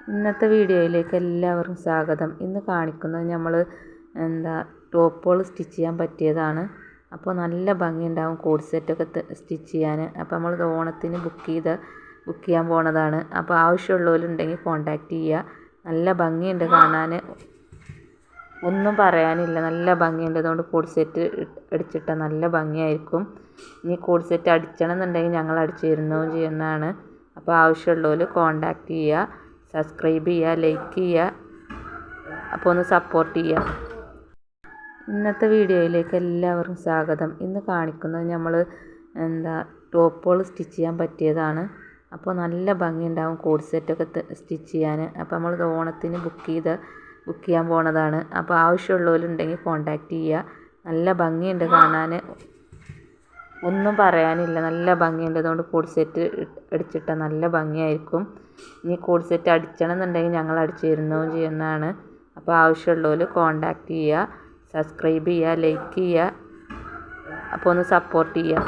ഇന്നത്തെ വീഡിയോയിലേക്ക് എല്ലാവർക്കും സ്വാഗതം. ഇന്ന് കാണിക്കുന്നത് നമ്മൾ ടോപ്പുകൾ സ്റ്റിച്ച് ചെയ്യാൻ പറ്റിയതാണ്. അപ്പോൾ നല്ല ഭംഗിയുണ്ടാവും കോഡ് സെറ്റൊക്കെ സ്റ്റിച്ച് ചെയ്യാൻ. അപ്പോൾ നമ്മൾ ഓണത്തിന് ബുക്ക് ചെയ്യാൻ പോണതാണ്. അപ്പോൾ ആവശ്യമുള്ളവരുണ്ടെങ്കിൽ കോൺടാക്റ്റ് ചെയ്യുക. നല്ല ഭംഗിയുണ്ട് കാണാൻ, ഒന്നും പറയാനില്ല, നല്ല ഭംഗിയുണ്ട്. അതുകൊണ്ട് കോഡ് സെറ്റ് അടിച്ചിട്ടാൽ നല്ല ഭംഗിയായിരിക്കും. ഇനി കോഡ് സെറ്റ് അടിക്കണം എന്നുണ്ടെങ്കിൽ ഞങ്ങൾ അടിച്ചു തരുന്നതും ചെയ്യുന്നതാണ്. അപ്പോൾ ആവശ്യമുള്ളവർ കോൺടാക്റ്റ് ചെയ്യുക, സബ്സ്ക്രൈബ് ചെയ്യുക, ലൈക്ക് ചെയ്യുക. അപ്പോൾ ഒന്ന് സപ്പോർട്ട് ചെയ്യുക. ഇന്നത്തെ വീഡിയോയിലേക്ക് എല്ലാവർക്കും സ്വാഗതം. ഇന്ന് കാണിക്കുന്നത് നമ്മൾ ടോപ്പുകൾ സ്റ്റിച്ച് ചെയ്യാൻ പറ്റിയതാണ്. അപ്പോൾ നല്ല ഭംഗിയുണ്ടാവും കോഡ് സെറ്റൊക്കെ സ്റ്റിച്ച് ചെയ്യാൻ. അപ്പോൾ നമ്മൾ ഓണത്തിന് ബുക്ക് ചെയ്യാൻ പോണതാണ്. അപ്പോൾ ആവശ്യമുള്ളവരുണ്ടെങ്കിൽ കോൺടാക്റ്റ് ചെയ്യുക. നല്ല ഭംഗിയുണ്ട് കാണാൻ, ഒന്നും പറയാനില്ല, നല്ല ഭംഗിയുണ്ട്. അതുകൊണ്ട് കോഡ് സെറ്റ് അടിച്ചിട്ടാൽ നല്ല ഭംഗിയായിരിക്കും. ഇനി കോഡ് സെറ്റ് അടിക്കണം എന്നുണ്ടെങ്കിൽ ഞങ്ങൾ അടിച്ചു തരുന്നതും ചെയ്യുന്നതാണ്. അപ്പോൾ ആവശ്യമുള്ളവർ കോൺടാക്റ്റ് ചെയ്യുക, സബ്സ്ക്രൈബ് ചെയ്യുക, ലൈക്ക് ചെയ്യുക. അപ്പോൾ ഒന്ന് സപ്പോർട്ട് ചെയ്യുക.